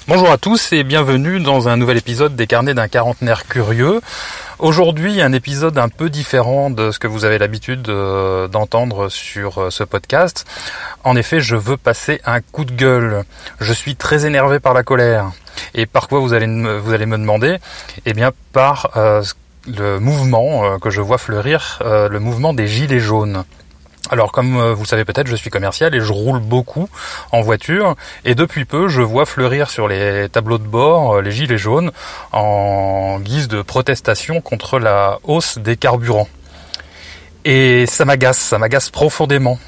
Bonjour à tous et bienvenue dans un nouvel épisode des Carnets d'un quarantenaire curieux. Aujourd'hui, un épisode un peu différent de ce que vous avez l'habitude d'entendre sur ce podcast. En effet, je veux passer un coup de gueule. Je suis très énervé par la colère. Et par quoi vous allez me demander? Eh bien, par le mouvement que je vois fleurir, le mouvement des gilets jaunes. Alors comme vous le savez peut-être, je suis commercial et je roule beaucoup en voiture et depuis peu je vois fleurir sur les tableaux de bord les gilets jaunes en guise de protestation contre la hausse des carburants. Et ça m'agace profondément.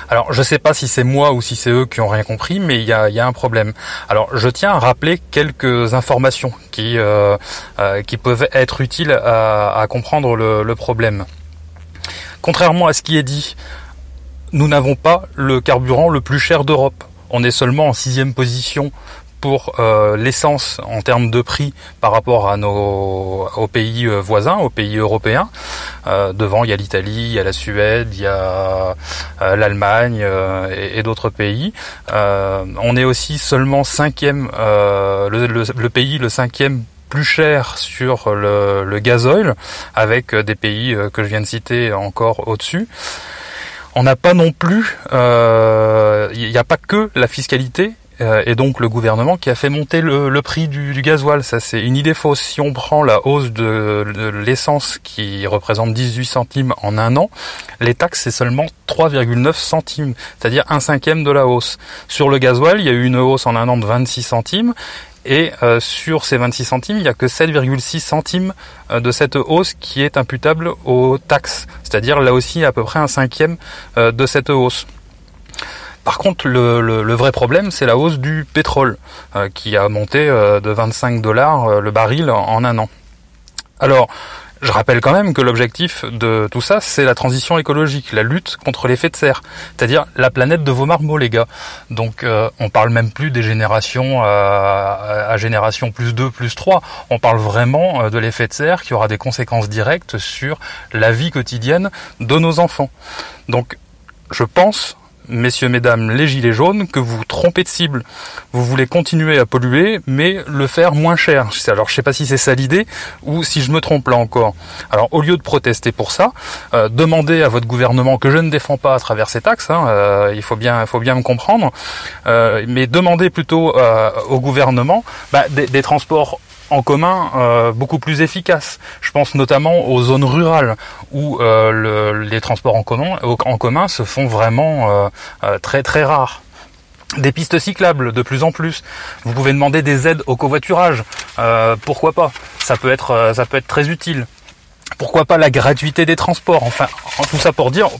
Alors je sais pas si c'est moi ou si c'est eux qui ont rien compris, mais il y a un problème. Alors je tiens à rappeler quelques informations qui peuvent être utiles à comprendre le problème. Contrairement à ce qui est dit, nous n'avons pas le carburant le plus cher d'Europe. On est seulement en 6e position pour l'essence en termes de prix par rapport aux pays voisins, aux pays européens. Devant, il y a l'Italie, il y a la Suède, il y a l'Allemagne et d'autres pays. On est aussi seulement 5e, le pays le 5e plus cher sur le gazoil, avec des pays que je viens de citer encore au-dessus. On n'a pas non plus, il n'y a pas que la fiscalité et donc le gouvernement qui a fait monter le prix du gasoil. Ça, c'est une idée fausse. Si on prend la hausse de l'essence qui représente 18 centimes en un an, les taxes c'est seulement 3,9 centimes, c'est-à-dire 1/5 de la hausse. Sur le gasoil, il y a eu une hausse en un an de 26 centimes. Et sur ces 26 centimes, il n'y a que 7,6 centimes de cette hausse qui est imputable aux taxes. C'est-à-dire là aussi à peu près 1/5 de cette hausse. Par contre, le vrai problème, c'est la hausse du pétrole qui a monté de 25 $ le baril en un an. Alors, je rappelle quand même que l'objectif de tout ça, c'est la transition écologique, la lutte contre l'effet de serre, c'est-à-dire la planète de vos marmots, les gars. Donc on parle même plus des générations à génération plus 2, plus 3. On parle vraiment de l'effet de serre qui aura des conséquences directes sur la vie quotidienne de nos enfants. Donc je pense, messieurs, mesdames, les gilets jaunes, que vous vous trompez de cible. Vous voulez continuer à polluer, mais le faire moins cher. Alors, je sais pas si c'est ça l'idée, ou si je me trompe là encore. Alors, au lieu de protester pour ça, demandez à votre gouvernement, que je ne défends pas à travers ces taxes, il faut bien me comprendre, mais demandez plutôt au gouvernement des transports en commun beaucoup plus efficaces. Je pense notamment aux zones rurales où les transports en commun se font vraiment très très rares. Des pistes cyclables de plus en plus. Vous pouvez demander des aides au covoiturage. Pourquoi pas? Ça peut être très utile. Pourquoi pas la gratuité des transports? Enfin, tout ça pour dire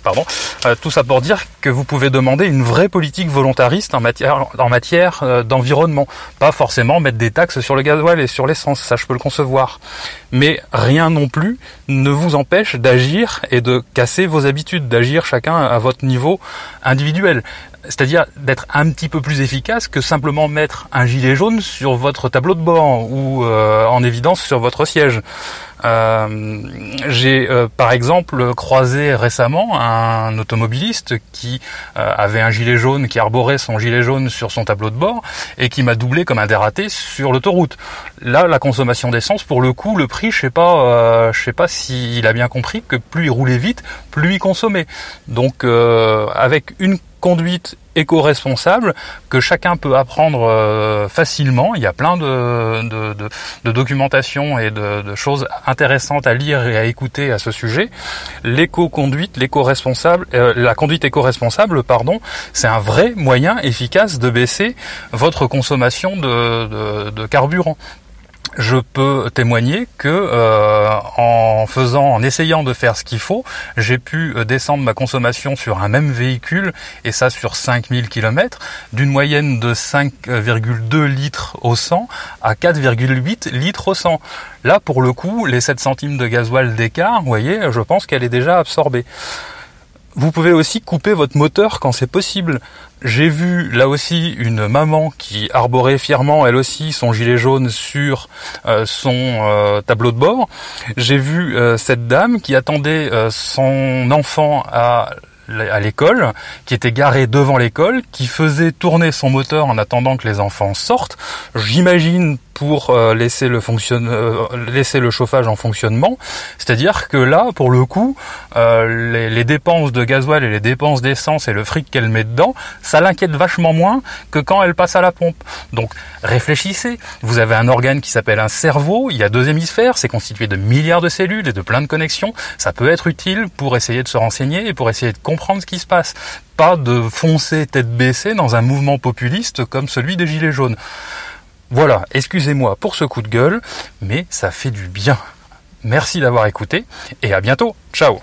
que vous pouvez demander une vraie politique volontariste en matière d'environnement. Pas forcément mettre des taxes sur le gasoil et sur l'essence, ça je peux le concevoir. Mais rien non plus ne vous empêche d'agir et de casser vos habitudes, d'agir chacun à votre niveau individuel. C'est-à-dire d'être un petit peu plus efficace que simplement mettre un gilet jaune sur votre tableau de bord ou en évidence sur votre siège. J'ai par exemple croisé récemment un automobiliste qui avait un gilet jaune, qui arborait son gilet jaune sur son tableau de bord et qui m'a doublé comme un dératé sur l'autoroute. Là, la consommation d'essence, pour le coup, le prix, je sais pas s'il a bien compris que plus il roulait vite, plus il consommait. Donc avec une conduite éco-responsable que chacun peut apprendre facilement. Il y a plein de documentation et de choses intéressantes à lire et à écouter à ce sujet. La conduite éco-responsable, c'est un vrai moyen efficace de baisser votre consommation de carburant. Je peux témoigner que en essayant de faire ce qu'il faut, j'ai pu descendre ma consommation sur un même véhicule, et ça sur 5000 km, d'une moyenne de 5,2 litres au 100 à 4,8 litres au 100. Là, pour le coup, les 7 centimes de gasoil d'écart, vous voyez, je pense qu'elle est déjà absorbée. Vous pouvez aussi couper votre moteur quand c'est possible. J'ai vu là aussi une maman qui arborait fièrement elle aussi son gilet jaune sur son tableau de bord. J'ai vu cette dame qui attendait son enfant à à l'école, qui était garé devant l'école, qui faisait tourner son moteur en attendant que les enfants sortent. J'imagine pour laisser le chauffage en fonctionnement. C'est-à-dire que là, pour le coup, les dépenses de gasoil et les dépenses d'essence et le fric qu'elle met dedans, ça l'inquiète vachement moins que quand elle passe à la pompe. Donc réfléchissez, vous avez un organe qui s'appelle un cerveau, il y a 2 hémisphères, c'est constitué de milliards de cellules et de plein de connexions, ça peut être utile pour essayer de se renseigner et pour essayer de comprendre ce qui se passe. Pas de foncer tête baissée dans un mouvement populiste comme celui des Gilets jaunes. Voilà, excusez-moi pour ce coup de gueule, mais ça fait du bien. Merci d'avoir écouté et à bientôt. Ciao.